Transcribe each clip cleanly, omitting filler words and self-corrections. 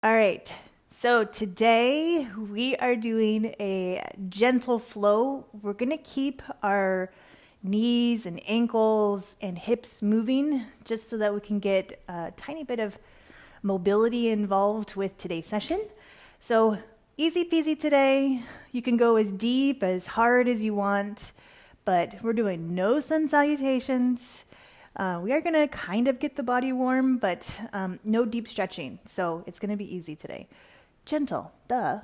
All right. So today we are doing a gentle flow. We're going to keep our knees and ankles and hips moving just so that we can get a tiny bit of mobility involved with today's session. So easy peasy today. You can go as deep, as hard as you want, but we're doing no sun salutations. We are going to kind of get the body warm, but no deep stretching. So it's going to be easy today. Gentle, duh.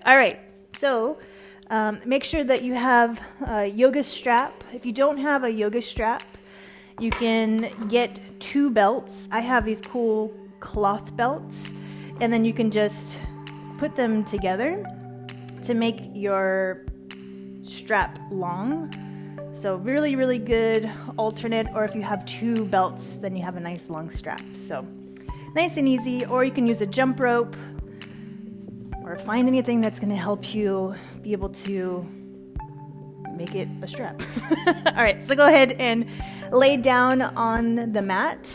All right. So make sure that you have a yoga strap. If you don't have a yoga strap, you can get 2 belts. I have these cool cloth belts, and then you can just put them together to make your strap long. So really, really good alternate, or if you have 2 belts, then you have a nice long strap. So nice and easy, or you can use a jump rope, or find anything that's going to help you be able to make it a strap. All right, so go ahead and lay down on the mat.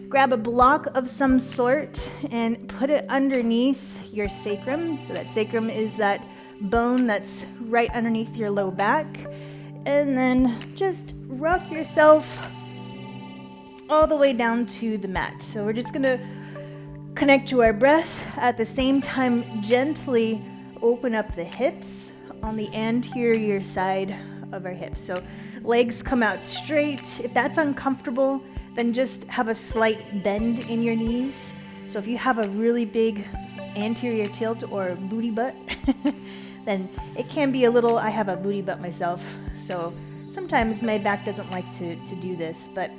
Grab a block of some sort and put it underneath your sacrum. So that sacrum is that bone that's right underneath your low back. And then just rock yourself all the way down to the mat. So we're just going to connect to our breath. At the same time, gently open up the hips on the anterior side of our hips. So legs come out straight. If that's uncomfortable, then just have a slight bend in your knees. So if you have a really big anterior tilt or booty butt, then it can be a little, I have a booty butt myself, so sometimes my back doesn't like to do this, but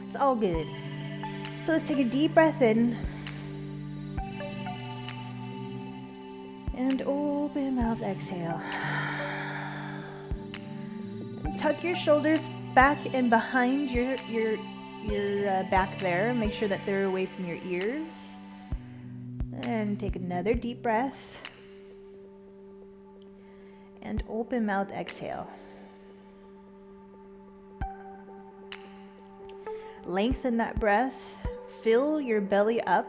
it's all good. So let's take a deep breath in, and open mouth, exhale. And tuck your shoulders back and behind your back there. Make sure that they're away from your ears. And take another deep breath. And open mouth, exhale. Lengthen that breath. Fill your belly up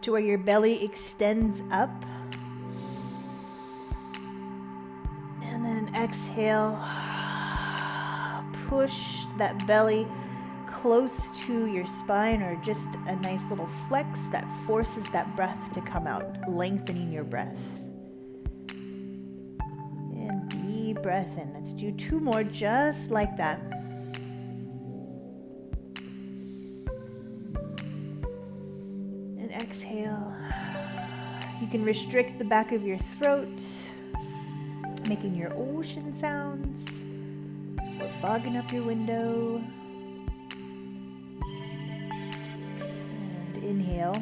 to where your belly extends up. And then exhale. Push that belly close to your spine, or just a nice little flex that forces that breath to come out, lengthening your breath. And deep breath in. Let's do 2 more just like that. And exhale. You can restrict the back of your throat, making your ocean sounds, or fogging up your window. And inhale.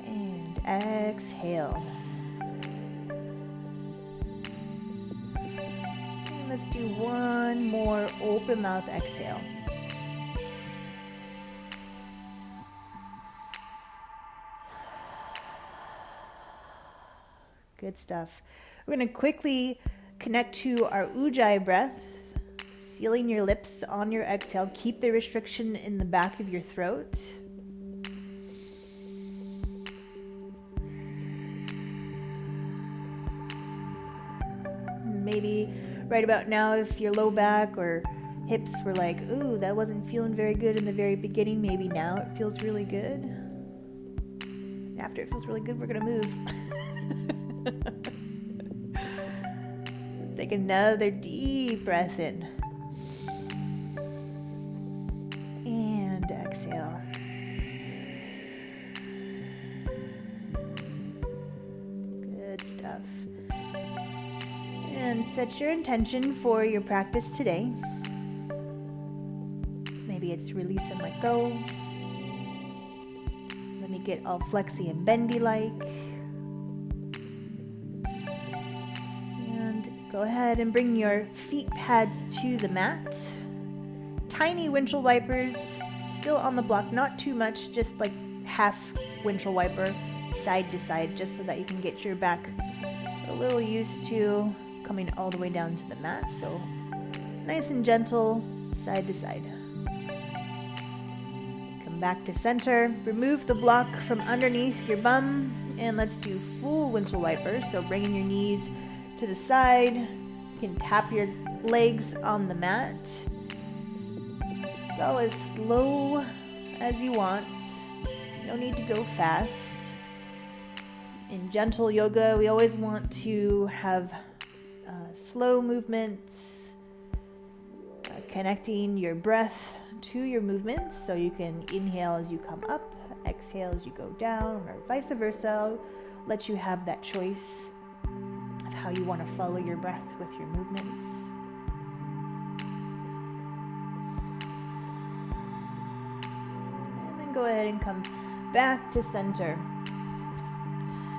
And exhale. And let's do 1 more open mouth exhale. Good stuff. We're going to quickly connect to our Ujjayi breath, sealing your lips on your exhale. Keep the restriction in the back of your throat. Maybe right about now, if your low back or hips were like, ooh, that wasn't feeling very good in the very beginning, maybe now it feels really good. After it feels really good, we're going to move. Take another deep breath in. And exhale. Good stuff. And set your intention for your practice today. Maybe it's release and let go. Let me get all flexy and bendy like. Go ahead and bring your feet pads to the mat. Tiny windshield wipers still on the block, not too much, just like half windshield wiper side to side, just so that you can get your back a little used to coming all the way down to the mat. So nice and gentle, side to side. Come come back to center. Remove the block from underneath your bum, and let's do full windshield wiper. So bringing your knees to the side. You can tap your legs on the mat. Go as slow as you want. No need to go fast. In gentle yoga, we always want to have slow movements, connecting your breath to your movements. So you can inhale as you come up, exhale as you go down, or vice versa. I'll let you have that choice of how you want to follow your breath with your movements. And then go ahead and come back to center.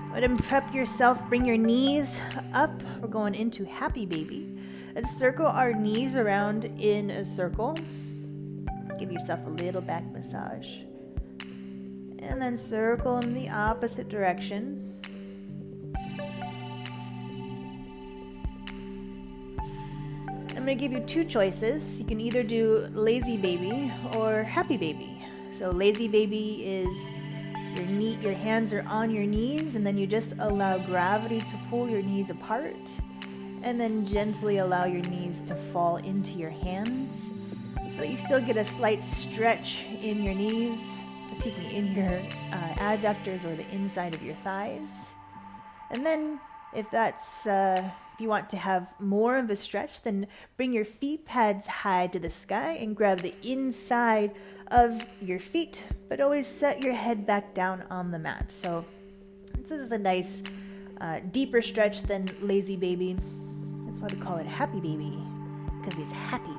Go ahead and prep yourself. Bring your knees up. We're going into happy baby. And circle our knees around in a circle. Give yourself a little back massage. And then circle in the opposite direction. I'm going to give you two choices. You can either do lazy baby or happy baby. So lazy baby is your hands are on your knees, and then you just allow gravity to pull your knees apart, and then gently allow your knees to fall into your hands so that you still get a slight stretch in your knees, in your adductors or the inside of your thighs. And then if you want to have more of a stretch, then bring your feet pads high to the sky and grab the inside of your feet, but always set your head back down on the mat. So this is a nice deeper stretch than lazy baby. That's why we call it happy baby, because he's happy.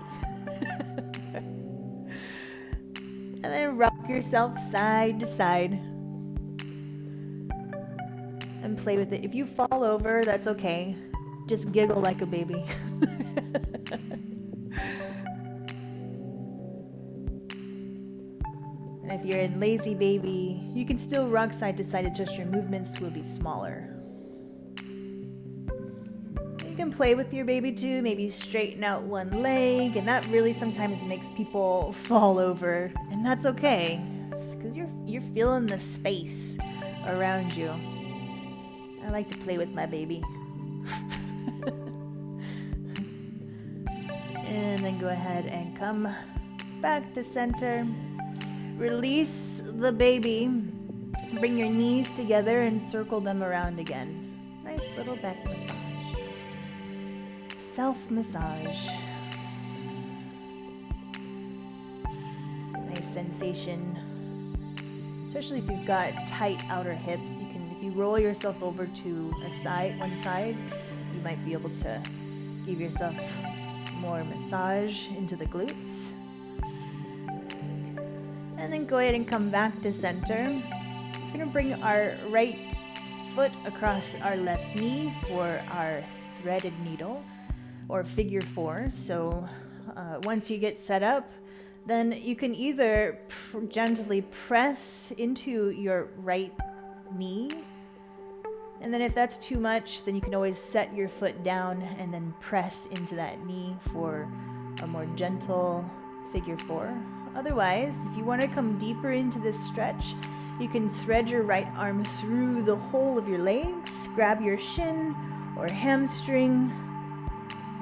And then rock yourself side to side and play with it. If you fall over, that's okay. Just giggle like a baby. And if you're in lazy baby, you can still rock side to side, it's just your movements will be smaller. You can play with your baby too, maybe straighten out one leg, and that really sometimes makes people fall over, and that's okay. It's because you're feeling the space around you. I like to play with my baby. And then go ahead and come back to center. Release the baby. Bring your knees together and circle them around again. Nice little back massage. Self-massage. It's a nice sensation. Especially if you've got tight outer hips. If you roll yourself over to one side, you might be able to give yourself more massage into the glutes. And then go ahead and come back to center. We're going to bring our right foot across our left knee for our threaded needle or figure 4. So once you get set up, then you can either gently press into your right knee. And then if that's too much, then you can always set your foot down and then press into that knee for a more gentle figure 4. Otherwise, if you want to come deeper into this stretch, you can thread your right arm through the whole of your legs, grab your shin or hamstring,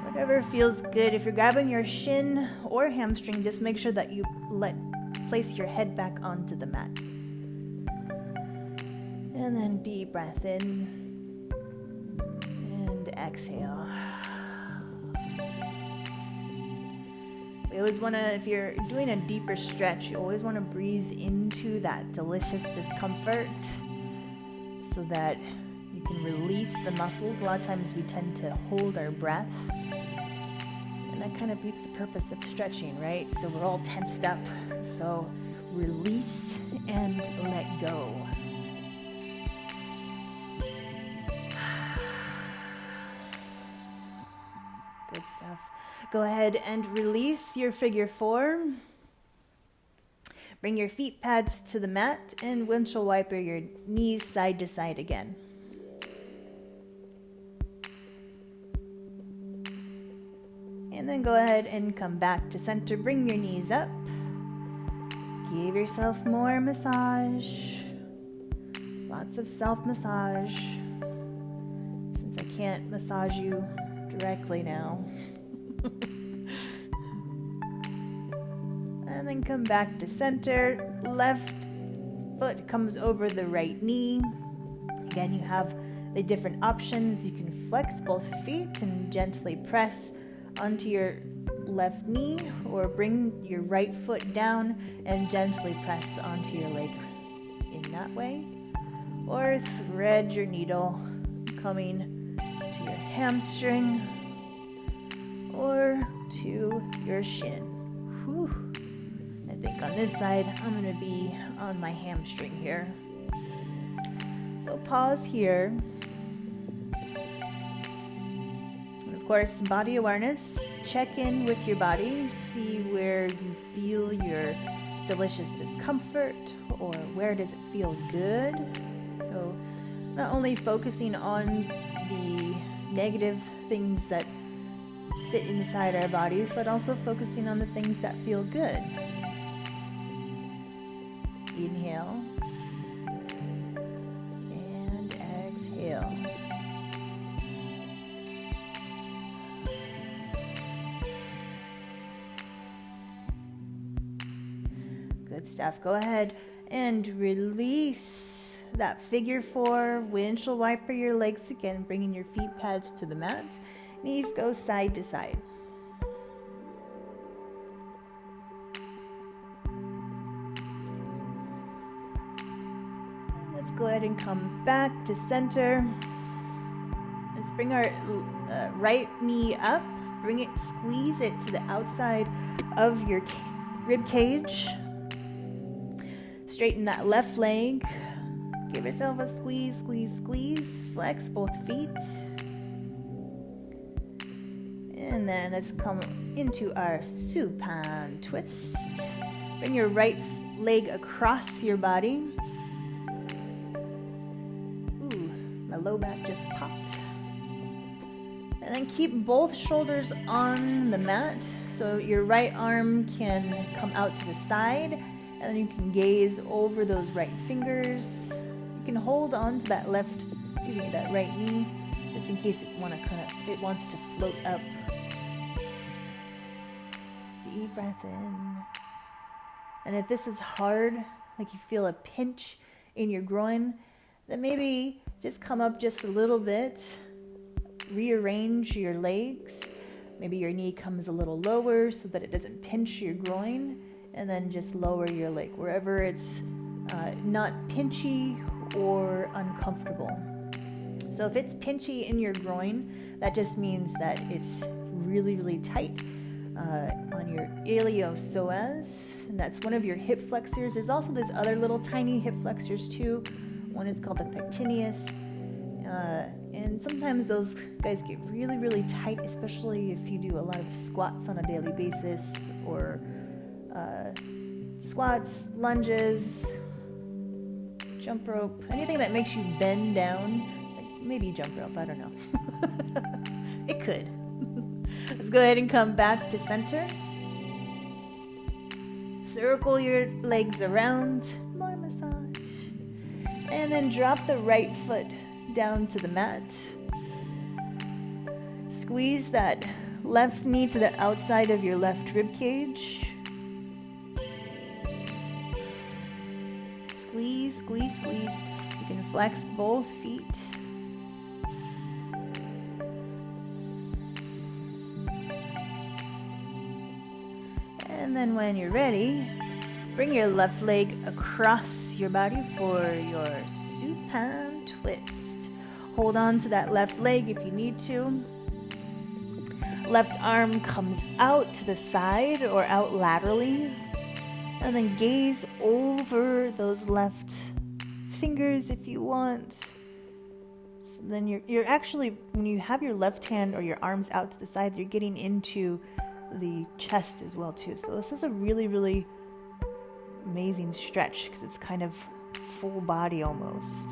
whatever feels good. If you're grabbing your shin or hamstring, just make sure that you place your head back onto the mat. And then deep breath in and exhale. We always want to, if you're doing a deeper stretch, you always want to breathe into that delicious discomfort so that you can release the muscles. A lot of times we tend to hold our breath, and that kind of beats the purpose of stretching, right? So we're all tensed up. So release and let go. Good stuff. Go ahead and release your figure 4. Bring your feet pads to the mat and windshield wiper your knees side to side again. And then go ahead and come back to center. Bring your knees up. Give yourself more massage. Lots of self-massage. Since I can't massage you directly now. And then come back to center. Left foot comes over the right knee. Again, you have the different options. You can flex both feet and gently press onto your left knee, or bring your right foot down and gently press onto your leg in that way. Or thread your needle coming to your hamstring or to your shin. Whew. I think on this side I'm going to be on my hamstring here. So pause here. And of course, body awareness. Check in with your body. See where you feel your delicious discomfort, or where does it feel good. So not only focusing on the negative things that sit inside our bodies, but also focusing on the things that feel good. Inhale and exhale. Good stuff. Go ahead and release that figure 4 windshield wiper your legs again, bringing your feet pads to the mat. Knees go side to side. Let's go ahead and come back to center. Let's bring our right knee up. Bring it, squeeze it to the outside of your rib cage. Straighten that left leg. Give yourself a squeeze, squeeze, squeeze. Flex both feet. And then let's come into our supine twist. Bring your right leg across your body. Ooh, my low back just popped. And then keep both shoulders on the mat. So your right arm can come out to the side. And then you can gaze over those right fingers. You can hold on to that that right knee, just in case it wants to float up. Deep breath in. And if this is hard, like you feel a pinch in your groin, then maybe just come up just a little bit. Rearrange your legs. Maybe your knee comes a little lower so that it doesn't pinch your groin. And then just lower your leg wherever it's not pinchy or uncomfortable. So if it's pinchy in your groin, that just means that it's really, really tight on your iliopsoas, and that's one of your hip flexors. There's also these other little tiny hip flexors too. One is called the pectineus, and sometimes those guys get really, really tight, especially if you do a lot of squats on a daily basis, or squats, lunges, jump rope, anything that makes you bend down. Like maybe jump rope, I don't know. It could. Let's go ahead and come back to center. Circle your legs around, more massage. And then drop the right foot down to the mat. Squeeze that left knee to the outside of your left rib cage. Squeeze, squeeze, squeeze. You can flex both feet. And then when you're ready, bring your left leg across your body for your supine twist. Hold on to that left leg if you need to. Left arm comes out to the side or out laterally. And then gaze over those left fingers if you want. So then you're actually, when you have your left hand or your arms out to the side, you're getting into the chest as well too. So this is a really, really amazing stretch because it's kind of full body almost.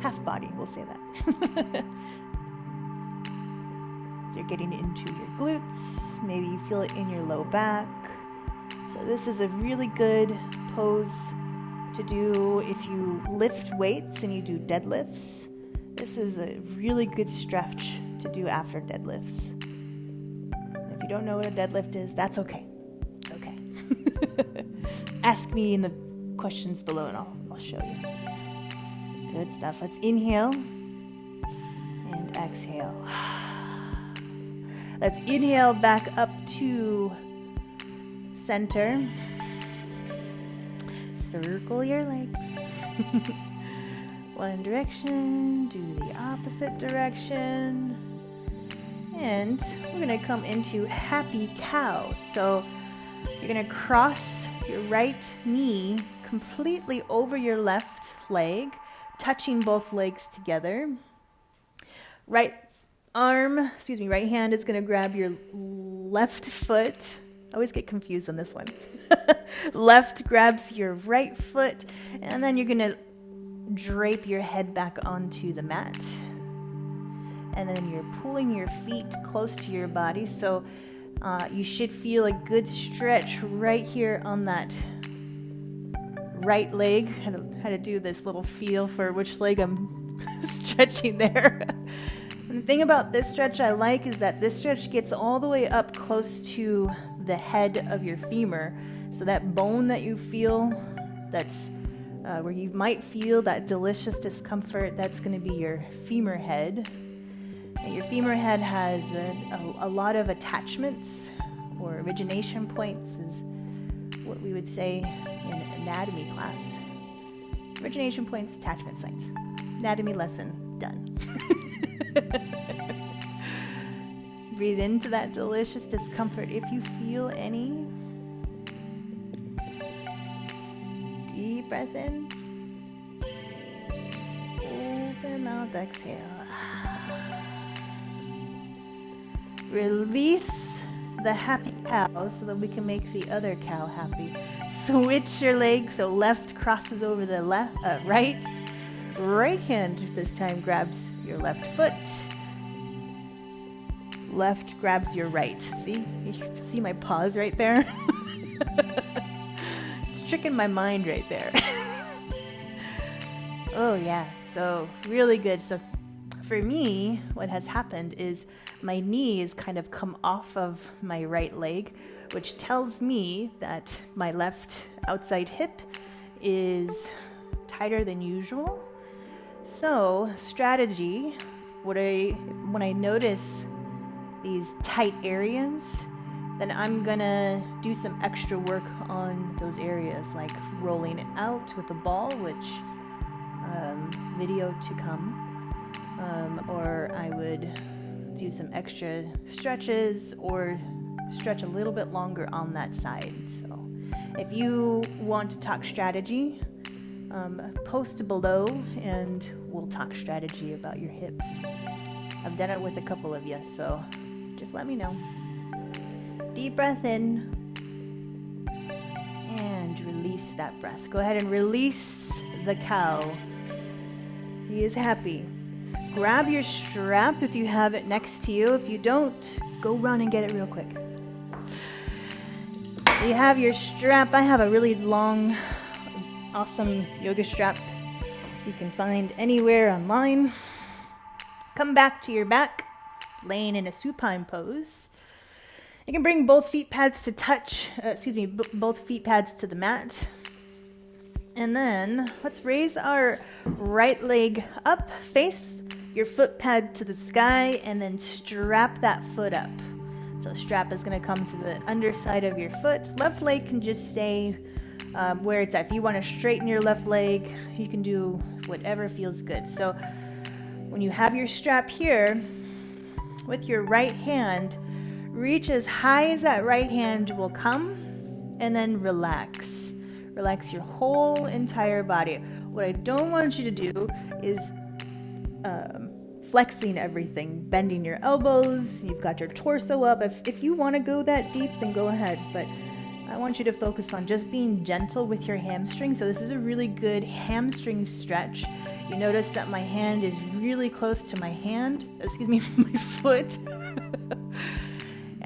Half body, we'll say that. So you're getting into your glutes. Maybe you feel it in your low back. So this is a really good pose to do if you lift weights and you do deadlifts. This is a really good stretch to do after deadlifts. If you don't know what a deadlift is, that's okay. It's okay. Ask me in the questions below and I'll show you. Good stuff. Let's inhale and exhale. Let's inhale back up to center. Circle your legs. One direction, do the opposite direction. And we're going to come into happy cow. So you're going to cross your right knee completely over your left leg, touching both legs together. Right hand is going to grab your left foot. I always get confused on this one. Left grabs your right foot, and then you're going to drape your head back onto the mat. And then you're pulling your feet close to your body. So you should feel a good stretch right here on that right leg. How to do this little feel for which leg I'm stretching there. And the thing about this stretch I like is that this stretch gets all the way up close to the head of your femur. So that bone that you feel, that's where you might feel that delicious discomfort, that's going to be your femur head. And your femur head has a lot of attachments, or origination points is what we would say in anatomy class. Origination points, attachment sites. Anatomy lesson done. Breathe into that delicious discomfort if you feel any. Deep breath in. Open mouth, exhale. Release the happy cow so that we can make the other cow happy. Switch your legs so left crosses over the right. Right hand this time grabs your left foot. Left grabs your right. See? You see my pause right there? It's tricking my mind right there. Oh yeah, so really good. So for me, what has happened is my knee has kind of come off of my right leg, which tells me that my left outside hip is tighter than usual. So strategy, when I notice these tight areas, then I'm gonna do some extra work on those areas, like rolling it out with a ball, which video to come, or I would do some extra stretches or stretch a little bit longer on that side. So if you want to talk strategy, post below and we'll talk strategy about your hips. I've done it with a couple of you, so just let me know. Deep breath in and release that breath. Go ahead and release the cow. He is happy. Grab your strap if you have it next to you. If you don't, go run and get it real quick. So you have your strap. I have a really long, awesome yoga strap you can find anywhere online. Come back to your back, laying in a supine pose. You can bring both feet pads to both feet pads to the mat. And then let's raise our right leg up, face your foot pad to the sky, and then strap that foot up. So strap is going to come to the underside of your foot. Left leg can just stay where it's at. If you want to straighten your left leg, you can do whatever feels good. So when you have your strap here, with your right hand, reach as high as that right hand will come, and then relax. Relax your whole entire body. What I don't want you to do is flexing everything, bending your elbows. You've got your torso up. If you want to go that deep, then go ahead. But I want you to focus on just being gentle with your hamstring. So this is a really good hamstring stretch. You notice that my hand is really close to my foot.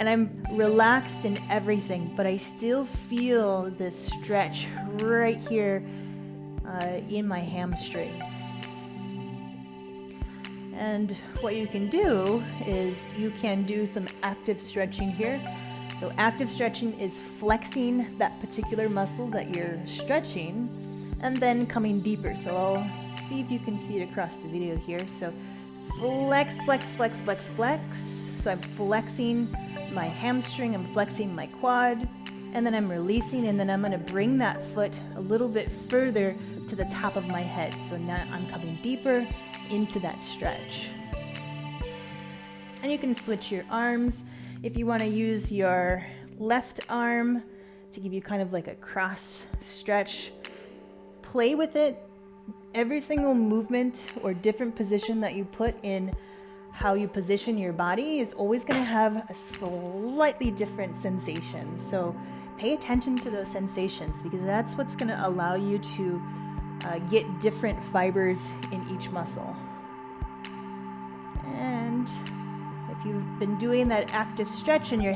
and I'm relaxed in everything, but I still feel this stretch right here in my hamstring. And what you can do is you can do some active stretching here. So active stretching is flexing that particular muscle that you're stretching and then coming deeper. So I'll see if you can see it across the video here. So flex, flex, flex, flex, flex. So I'm flexing my hamstring, I'm flexing my quad, and then I'm releasing, and then I'm going to bring that foot a little bit further to the top of my head. So now I'm coming deeper into that stretch. And you can switch your arms. If you want to use your left arm to give you kind of like a cross stretch, play with it. Every single movement or different position that you put in how you position your body is always going to have a slightly different sensation. So pay attention to those sensations, because that's what's going to allow you to get different fibers in each muscle. And if you've been doing that active stretch and your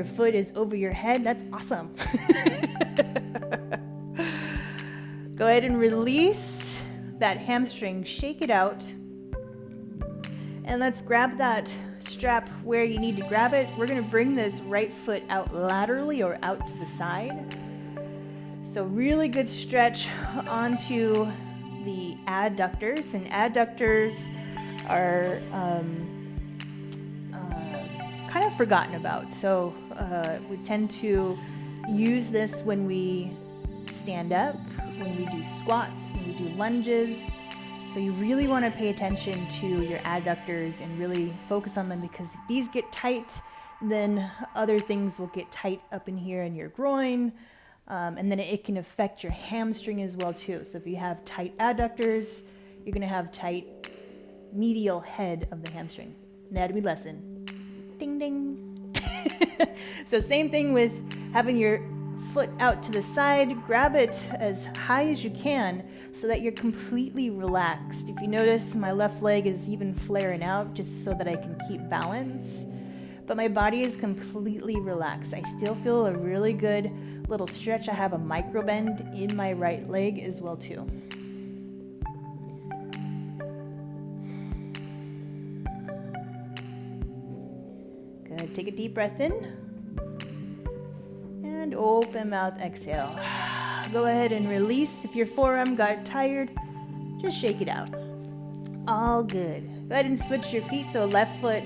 foot is over your head, that's awesome. Go ahead and release that hamstring, shake it out, and let's grab that strap where you need to grab it. We're going to bring this right foot out laterally or out to the side. So really good stretch onto the adductors, and adductors are kind of forgotten about. So we tend to use this when we stand up, when we do squats, when we do lunges. So you really want to pay attention to your adductors and really focus on them, because if these get tight, then other things will get tight up in here in your groin, and then it can affect your hamstring as well too. So if you have tight adductors, you're going to have tight medial head of the hamstring. Anatomy lesson. Ding ding. So same thing with having your foot out to the side. Grab it as high as you can so that you're completely relaxed. If you notice, my left leg is even flaring out just so that I can keep balance, but my body is completely relaxed. I still feel a really good little stretch. I have a micro bend in my right leg as well too. Good. Take a deep breath in. And open mouth, exhale. Go ahead and release. If your forearm got tired, just shake it out. All good. Go ahead and switch your feet so left foot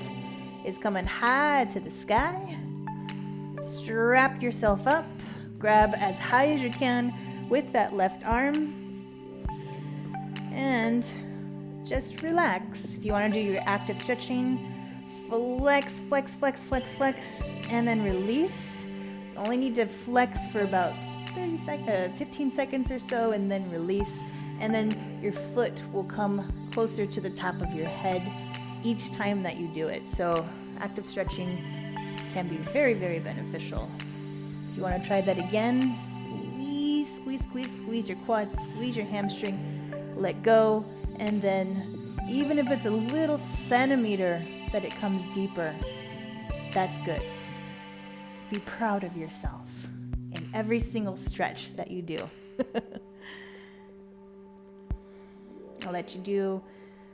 is coming high to the sky. Strap yourself up. Grab as high as you can with that left arm. And just relax. If you want to do your active stretching, flex, flex, flex, flex, flex, and then release. You only need to flex for about 15 seconds or so, and then release. And then your foot will come closer to the top of your head each time that you do it. So active stretching can be very, very beneficial. If you want to try that again, squeeze, squeeze, squeeze, squeeze your quads, squeeze your hamstring, let go, and then even if it's a little centimeter that it comes deeper, that's good. Be proud of yourself in every single stretch that you do. I'll let you do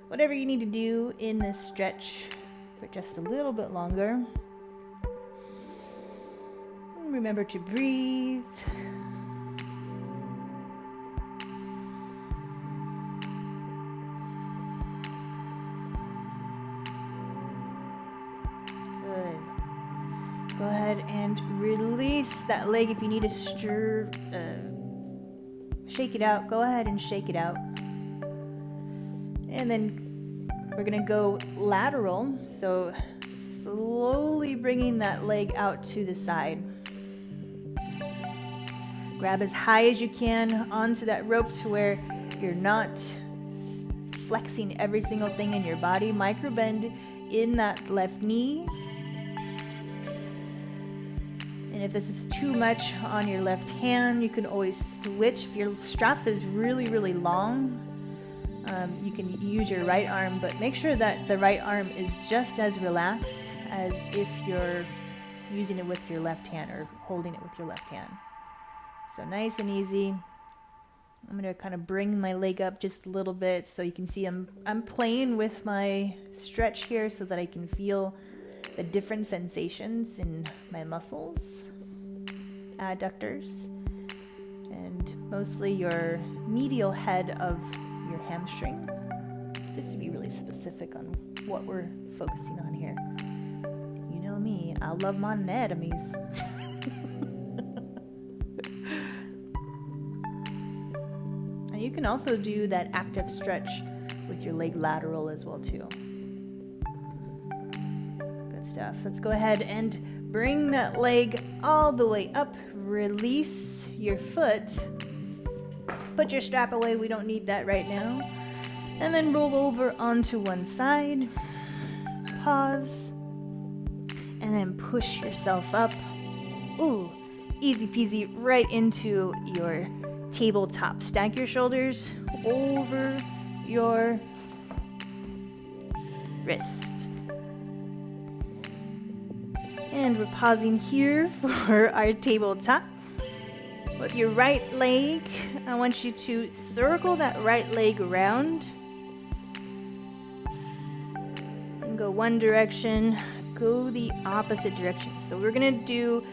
whatever you need to do in this stretch for just a little bit longer. And remember to breathe. Good. Go ahead and release that leg. If you need to shake it out, go ahead and shake it out. And then we're going to go lateral. So slowly bringing that leg out to the side. Grab as high as you can onto that rope to where you're not flexing every single thing in your body. Micro bend in that left knee. And if this is too much on your left hand, you can always switch. If your strap is really, really long, You can use your right arm, but make sure that the right arm is just as relaxed as if you're using it with your left hand or holding it with your left hand. So nice and easy. I'm going to kind of bring my leg up just a little bit so you can see I'm playing with my stretch here so that I can feel the different sensations in my muscles, adductors, and mostly your medial head of your hamstring, just to be really specific on what we're focusing on here. You know me, I love my anatomies. And you can also do that active stretch with your leg lateral as well too. Good stuff. Let's go ahead and bring that leg all the way up. Release your foot. Put your strap away, we don't need that right now. And then roll over onto one side. Pause. And then push yourself up. Ooh, easy peasy, right into your tabletop. Stack your shoulders over your wrist. And we're pausing here for our tabletop. With your right leg, I want you to circle that right leg around. And go one direction, go the opposite direction. So we're going to do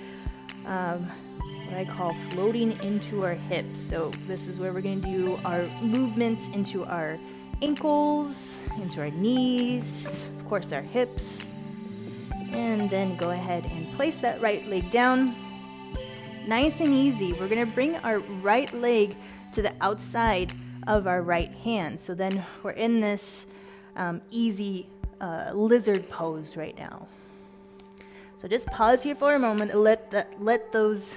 what I call floating into our hips. So this is where we're going to do our movements into our ankles, into our knees, of course our hips. And then go ahead and place that right leg down. Nice and easy. We're going to bring our right leg to the outside of our right hand. So then we're in this easy lizard pose right now. So just pause here for a moment and let those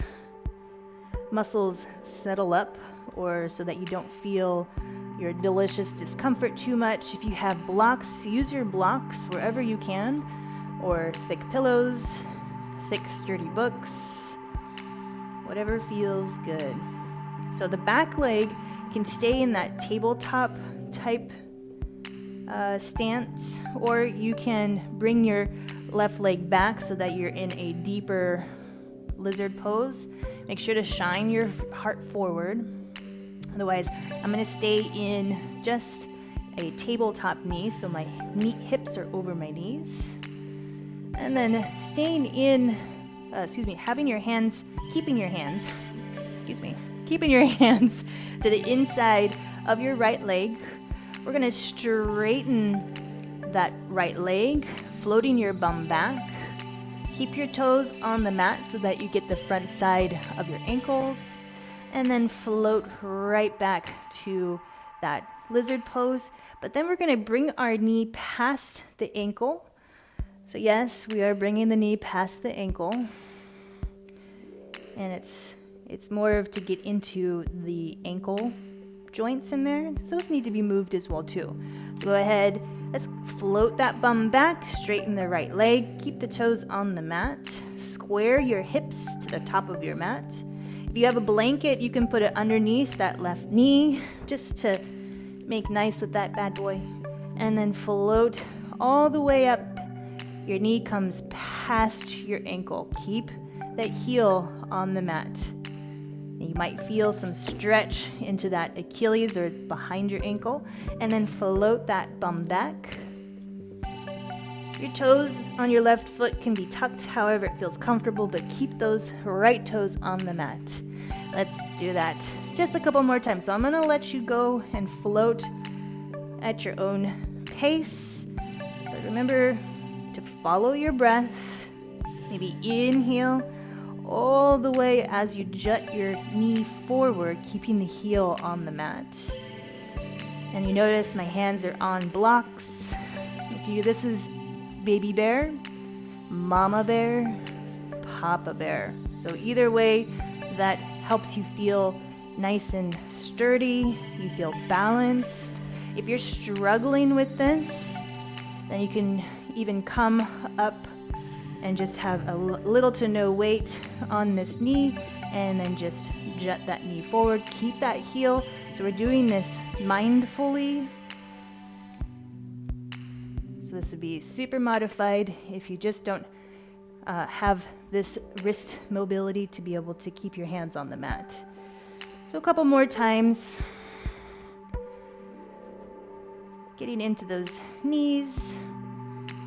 muscles settle up, or so that you don't feel your delicious discomfort too much. If you have blocks, use your blocks wherever you can, or thick pillows, thick sturdy books, whatever feels good. So the back leg can stay in that tabletop type stance, or you can bring your left leg back so that you're in a deeper lizard pose. Make sure to shine your heart forward. Otherwise, I'm going to stay in just a tabletop knee, so my hips are over my knees. And then staying in, keeping your hands to the inside of your right leg. We're going to straighten that right leg, floating your bum back. Keep your toes on the mat so that you get the front side of your ankles, and then float right back to that lizard pose. But then we're going to bring our knee past the ankle. So yes, we are bringing the knee past the ankle, and it's more of to get into the ankle joints in there. Those need to be moved as well too. So go ahead, let's float that bum back, straighten the right leg, keep the toes on the mat, square your hips to the top of your mat. If you have a blanket, you can put it underneath that left knee just to make nice with that bad boy. And then float all the way up. Your knee comes past your ankle. Keep that heel on the mat. And you might feel some stretch into that Achilles or behind your ankle. And then float that bum back. Your toes on your left foot can be tucked however it feels comfortable, but keep those right toes on the mat. Let's do that just a couple more times. So I'm going to let you go and float at your own pace. But remember to follow your breath. Maybe inhale all the way as you jut your knee forward, keeping the heel on the mat. And you notice my hands are on blocks. This is baby bear, mama bear, papa bear. So either way, that helps you feel nice and sturdy. You feel balanced. If you're struggling with this, then you can even come up and just have a little to no weight on this knee, and then just jut that knee forward. Keep that heel. So we're doing this mindfully So this would be super modified if you just don't have this wrist mobility to be able to keep your hands on the mat. So a couple more times. Getting into those knees,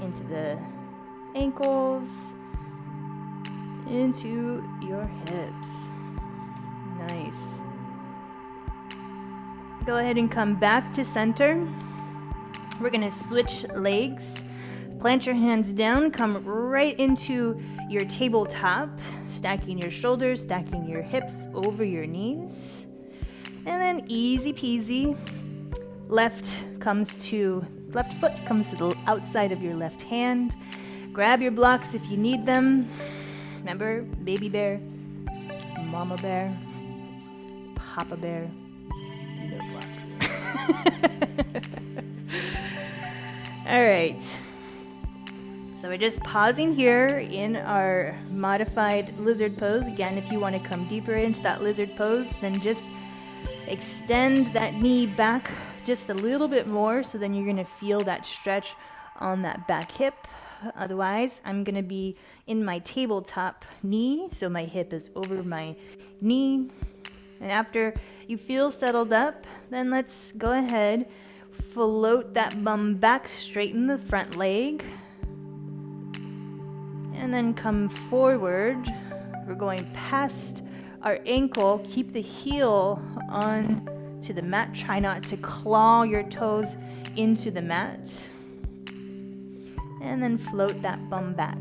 into the ankles, into your hips. Nice. Go ahead and come back to center. We're going to switch legs. Plant your hands down, come right into your tabletop, stacking your shoulders, stacking your hips over your knees. And then easy peasy, left foot comes to the outside of your left hand. Grab your blocks if you need them. Remember, baby bear, mama bear, papa bear, no blocks. All right. So we're just pausing here in our modified lizard pose. Again, if you want to come deeper into that lizard pose, then just extend that knee back just a little bit more, so then you're going to feel that stretch on that back hip. Otherwise, I'm going to be in my tabletop knee, so my hip is over my knee. And after you feel settled up, then let's go ahead, float that bum back, straighten the front leg, and then come forward. We're going past our ankle. Keep the heel on to the mat. Try not to claw your toes into the mat. And then float that bum back.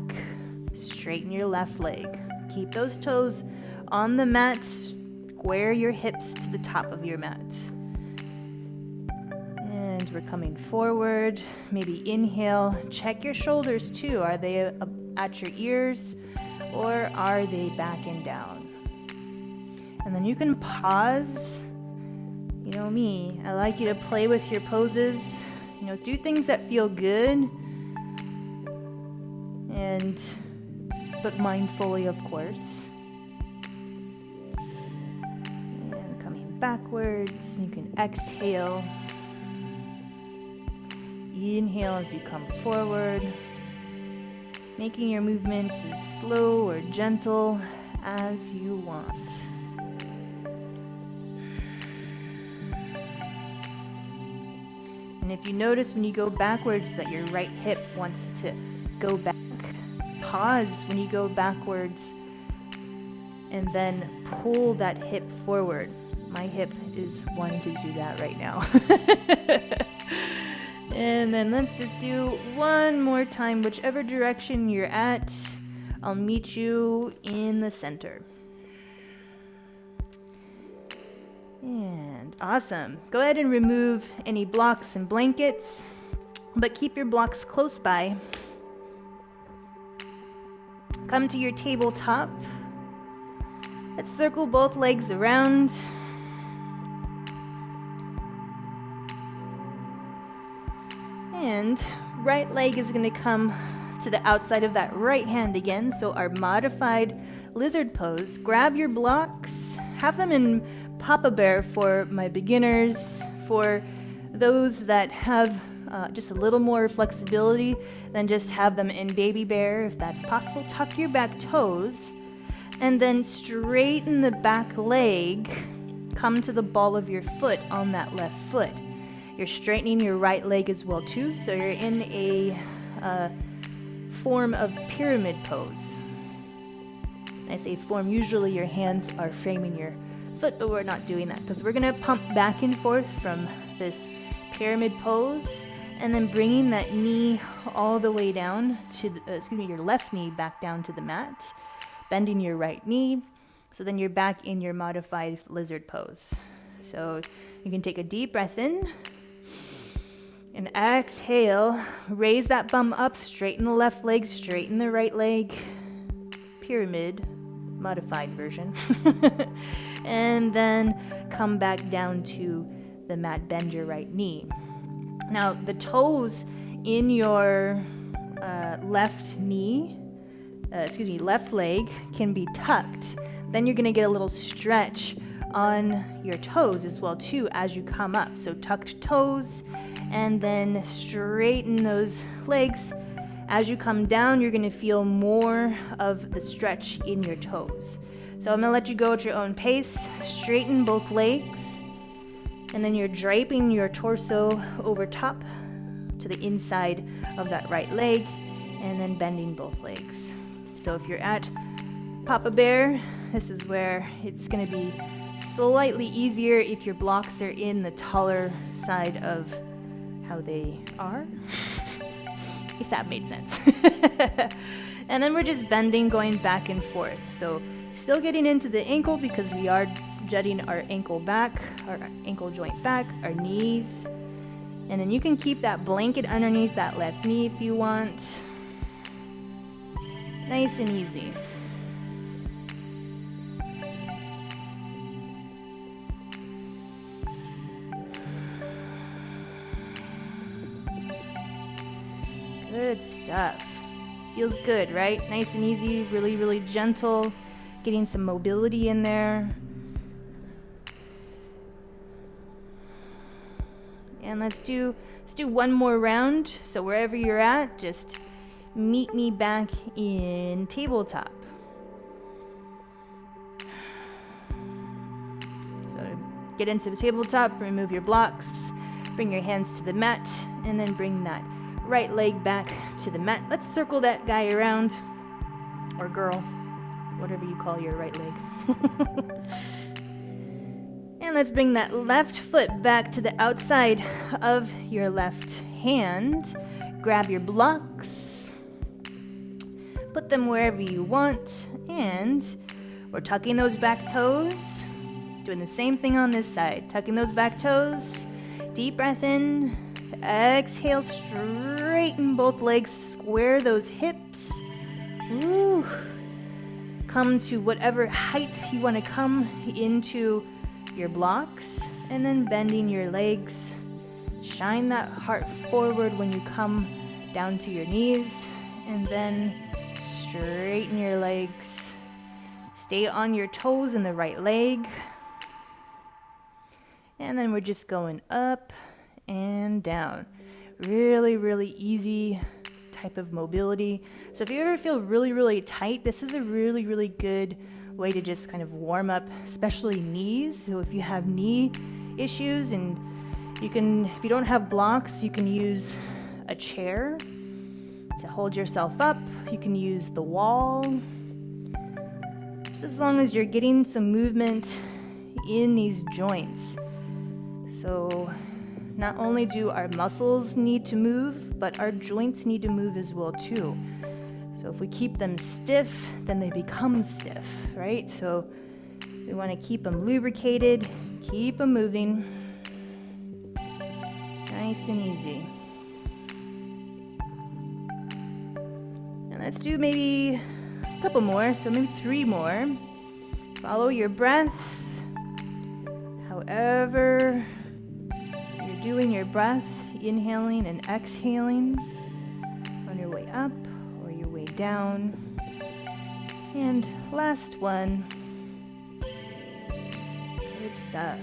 Straighten your left leg. Keep those toes on the mat. Square your hips to the top of your mat. And we're coming forward. Maybe inhale. Check your shoulders too. Are they at your ears, or are they back and down? And then you can pause. You know me, I like you to play with your poses. You know, do things that feel good, but mindfully, of course. And coming backwards, you can exhale. Inhale as you come forward, making your movements as slow or gentle as you want. And if you notice when you go backwards that your right hip wants to go back, pause when you go backwards and then pull that hip forward. My hip is wanting to do that right now. And then let's just do one more time, whichever direction you're at. I'll meet you in the center. And awesome. Go ahead and remove any blocks and blankets, but keep your blocks close by. Come to your tabletop. Let's circle both legs around. And right leg is going to come to the outside of that right hand again. So our modified lizard pose. Grab your blocks. Have them in Papa Bear for my beginners. For those that have just a little more flexibility, then just have them in Baby Bear if that's possible. Tuck your back toes. And then straighten the back leg. Come to the ball of your foot on that left foot. You're straightening your right leg as well too, so you're in a form of pyramid pose. When I say form, usually your hands are framing your foot, but we're not doing that because we're going to pump back and forth from this pyramid pose, and then bringing that knee all the way down to your left knee back down to the mat, bending your right knee, so then you're back in your modified lizard pose. So you can take a deep breath in. And exhale, raise that bum up, straighten the left leg, straighten the right leg, pyramid, modified version. And then come back down to the mat, bend your right knee. Now the toes in your left leg can be tucked. Then you're gonna get a little stretch on your toes as well too as you come up. So tucked toes, and then straighten those legs. As you come down, you're gonna feel more of the stretch in your toes. So I'm gonna let you go at your own pace. Straighten both legs, and then you're draping your torso over top to the inside of that right leg, and then bending both legs. So if you're at Papa Bear, this is where it's gonna be slightly easier if your blocks are in the taller side of how they are, if that made sense. And then we're just bending, going back and forth. So still getting into the ankle because we are jutting our ankle back, our ankle joint back, our knees. And then you can keep that blanket underneath that left knee if you want. Nice and easy. Good stuff. Feels good, right? Nice and easy, really, really gentle. Getting some mobility in there. And let's do one more round. So wherever you're at, just meet me back in tabletop. So get into the tabletop, remove your blocks, bring your hands to the mat, and then bring that right leg back to the mat. Let's circle that guy around, or girl, whatever you call your right leg. And let's bring that left foot back to the outside of your left hand. Grab your blocks, put them wherever you want, and we're tucking those back toes. Doing the same thing on this side. Tucking those back toes. Deep breath in. Exhale, straighten both legs, square those hips. Ooh. Come to whatever height you want to come into your blocks, and then bending your legs. Shine that heart forward when you come down to your knees, and then straighten your legs. Stay on your toes in the right leg. And then we're just going up and down. Really, really easy type of mobility. So if you ever feel really, really tight, this is a really, really good way to just kind of warm up, especially knees. So if you have knee issues, and you can, if you don't have blocks, you can use a chair to hold yourself up. You can use the wall. Just as long as you're getting some movement in these joints. So not only do our muscles need to move, but our joints need to move as well too. So if we keep them stiff, then they become stiff, right? So we want to keep them lubricated, keep them moving. Nice and easy. And let's do maybe a couple more, so maybe 3 more. Follow your breath. However you're doing your breath, inhaling and exhaling on your way up or your way down. And last one. Good stuff.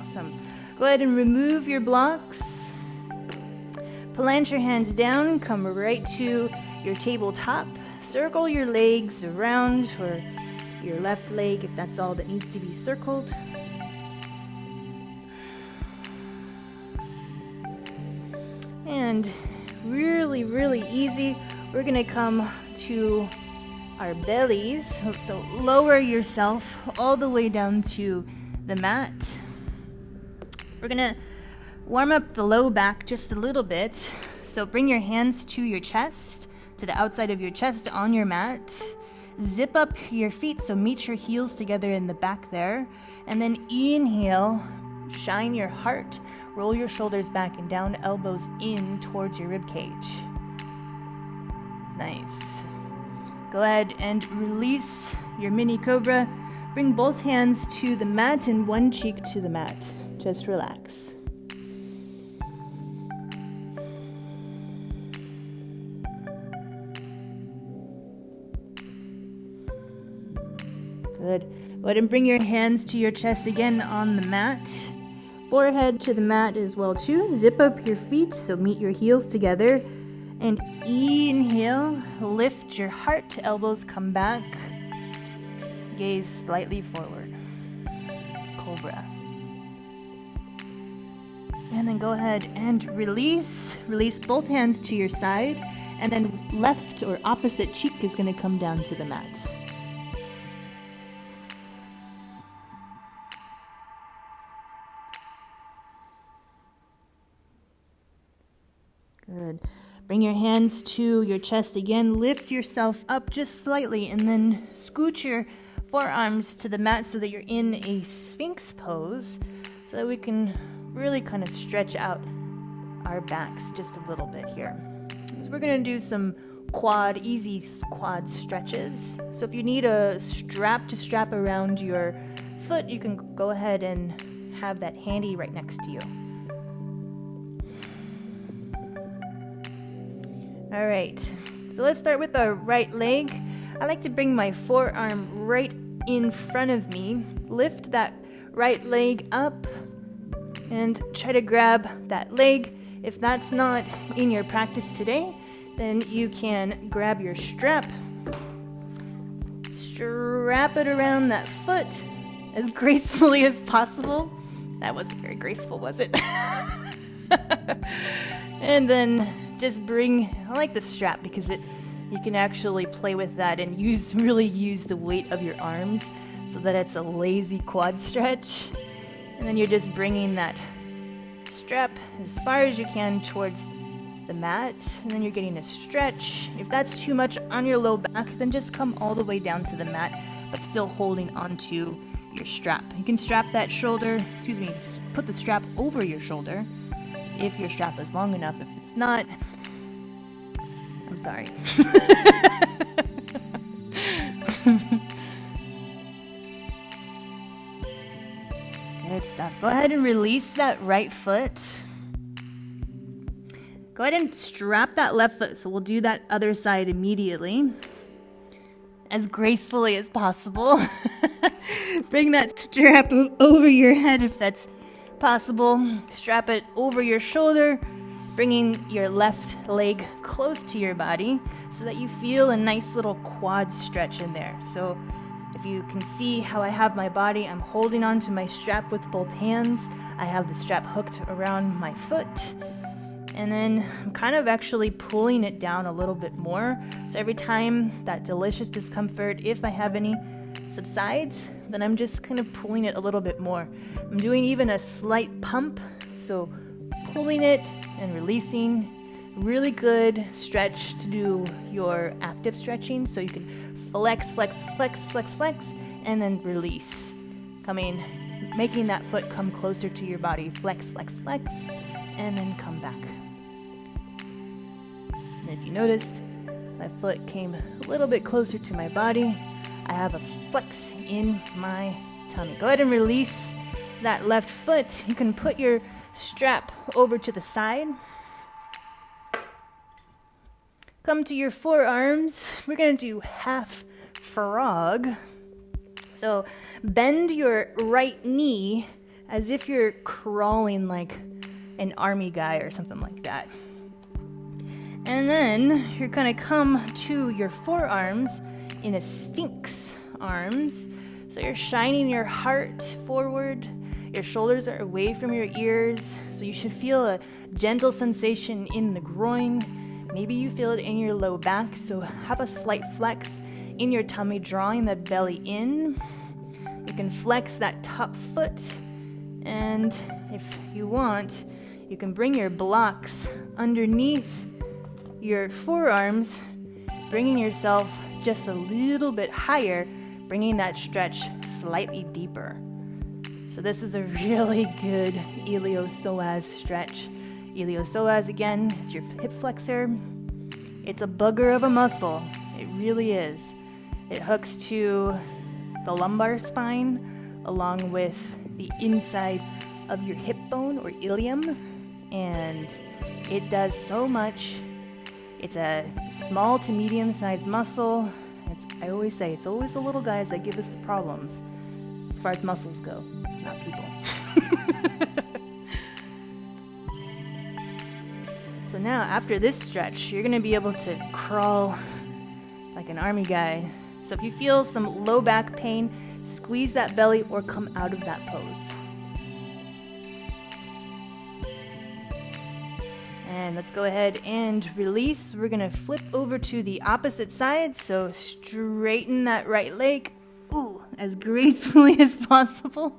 Awesome. Go ahead and remove your blocks. Plant your hands down, come right to your tabletop. Circle your legs around, or your left leg if that's all that needs to be circled. And really, really easy, we're gonna come to our bellies. So lower yourself all the way down to the mat. We're gonna warm up the low back just a little bit. So bring your hands to your chest, to the outside of your chest on your mat. Zip up your feet, so meet your heels together in the back there. And then inhale, shine your heart, roll your shoulders back and down, elbows in towards your rib cage. Nice. Go ahead and release your mini cobra. Bring both hands to the mat and one cheek to the mat. Just relax. Good. Go ahead and bring your hands to your chest again on the mat. Forehead to the mat as well too. Zip up your feet, so meet your heels together. And inhale, lift your heart, elbows come back. Gaze slightly forward. Cobra. And then go ahead and release. Release both hands to your side. And then left or opposite cheek is going to come down to the mat. Good. Bring your hands to your chest again. Lift yourself up just slightly and then scoot your forearms to the mat so that you're in a Sphinx pose so that we can really kind of stretch out our backs just a little bit here. So we're going to do some easy quad stretches. So if you need a strap to strap around your foot, you can go ahead and have that handy right next to you. All right, so let's start with our right leg. I like to bring my forearm right in front of me, lift that right leg up, and try to grab that leg. If that's not in your practice today, then you can grab your strap it around that foot as gracefully as possible. That wasn't very graceful, was it? And then just I like the strap because you can actually play with that and really use the weight of your arms so that it's a lazy quad stretch. And then you're just bringing that strap as far as you can towards the mat, and then you're getting a stretch. If that's too much on your low back, then just come all the way down to the mat, but still holding onto your strap. You can put the strap over your shoulder if your strap is long enough. If it's not, I'm sorry. Good stuff. Go ahead and release that right foot. Go ahead and strap that left foot. So we'll do that other side immediately, as gracefully as possible. Bring that strap over your head if that's possible. Strap it over your shoulder, bringing your left leg close to your body so that you feel a nice little quad stretch in there. So if you can see how I have my body, I'm holding on to my strap with both hands. I have the strap hooked around my foot. And then I'm kind of actually pulling it down a little bit more. So every time that delicious discomfort, if I have any, subsides, then I'm just kind of pulling it a little bit more. I'm doing even a slight pump. So pulling it and releasing. Really good stretch to do your active stretching. So you can flex, flex, flex, flex, flex, and then release. Making that foot come closer to your body. Flex, flex, flex, and then come back. And if you noticed, my foot came a little bit closer to my body. I have a flex in my tummy. Go ahead and release that left foot. You can put your strap over to the side. Come to your forearms. We're going to do half frog. So bend your right knee as if you're crawling like an army guy or something like that. And then you're going to come to your forearms in a Sphinx arms. So you're shining your heart forward. Your shoulders are away from your ears. So you should feel a gentle sensation in the groin. Maybe you feel it in your low back. So have a slight flex in your tummy, drawing that belly in. You can flex that top foot. And if you want, you can bring your blocks underneath your forearms, bringing yourself just a little bit higher, bringing that stretch slightly deeper. So this is a really good iliopsoas stretch. Iliopsoas, again, is your hip flexor. It's a bugger of a muscle. It really is. It hooks to the lumbar spine along with the inside of your hip bone or ilium, and it does so much. It's a small to medium-sized muscle. It's I always say it's always the little guys that give us the problems as far as muscles go, not people. So now after this stretch, you're gonna be able to crawl like an army guy. So if you feel some low back pain, squeeze that belly or come out of that pose. And let's go ahead and release. We're gonna flip over to the opposite side. So straighten that right leg, as gracefully as possible.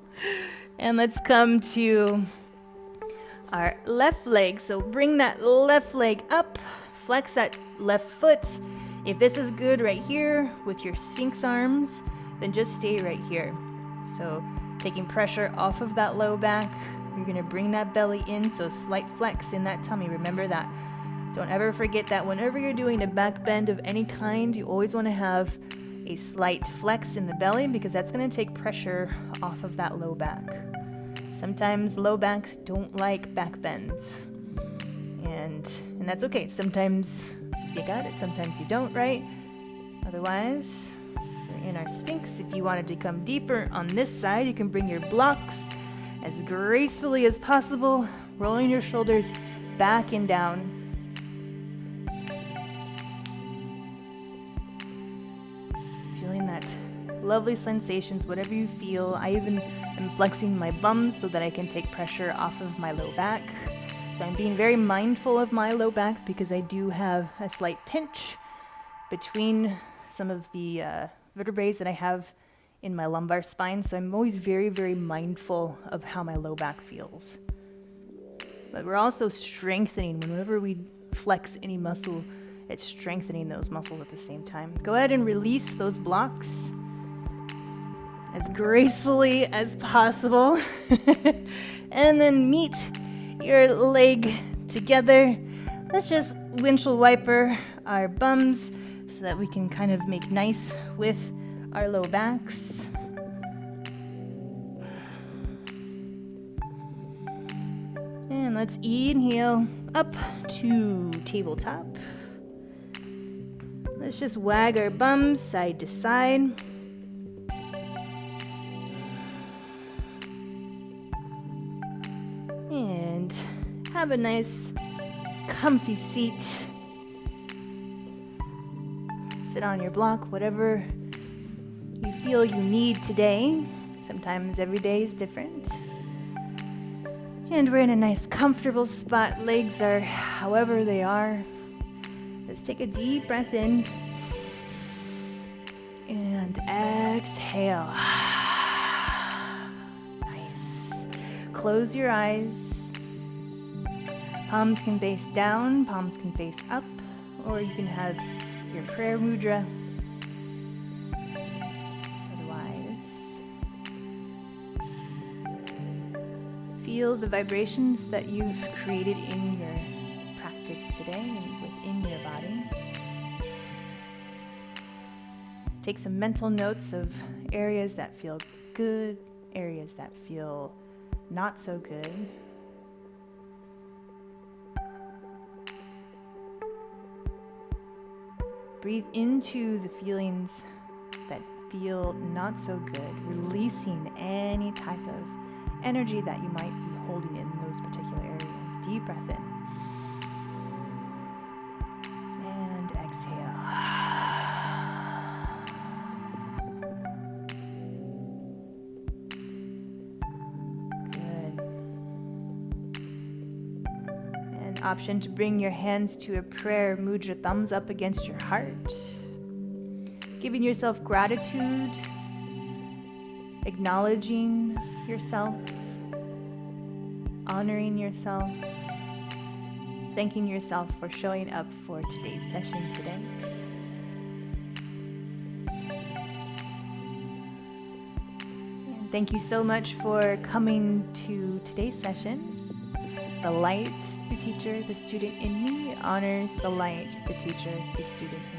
And let's come to our left leg. So bring that left leg up, flex that left foot. If this is good right here with your Sphinx arms, then just stay right here. So taking pressure off of that low back, you're gonna bring that belly in, so slight flex in that tummy. Remember that. Don't ever forget that whenever you're doing a back bend of any kind, you always wanna have a slight flex in the belly because that's gonna take pressure off of that low back. Sometimes low backs don't like back bends, and that's okay. Sometimes you got it, sometimes you don't, right? Otherwise, we're in our Sphinx. If you wanted to come deeper on this side, you can bring your blocks as gracefully as possible, rolling your shoulders back and down. Feeling that lovely sensations, whatever you feel. I even am flexing my bum so that I can take pressure off of my low back. So I'm being very mindful of my low back because I do have a slight pinch between some of the vertebrae that I have in my lumbar spine. So I'm always very, very mindful of how my low back feels. But we're also strengthening. Whenever we flex any muscle, it's strengthening those muscles at the same time. Go ahead and release those blocks as gracefully as possible. And then meet your leg together. Let's just windshield wiper our bums so that we can kind of make nice with our low backs. And let's inhale up to tabletop. Let's just wag our bums side to side. And have a nice comfy seat. Sit on your block, whatever you feel you need today. Sometimes every day is different. And we're in a nice comfortable spot. Legs are however they are. Let's take a deep breath in. And exhale. Nice. Close your eyes. Palms can face down, palms can face up, or you can have your prayer mudra. Otherwise, feel the vibrations that you've created in your practice today and within your body. Take some mental notes of areas that feel good, areas that feel not so good. Breathe into the feelings that feel not so good, releasing any type of energy that you might be holding in those particular areas. Deep breath in. And exhale. Good. And option to bring your hands to a prayer mudra, thumbs up against your heart. Giving yourself gratitude, acknowledging yourself, honoring yourself, thanking yourself for showing up for today's session today. And thank you so much for coming to today's session. The light, the teacher, the student in me honors the light, the teacher, the student in me.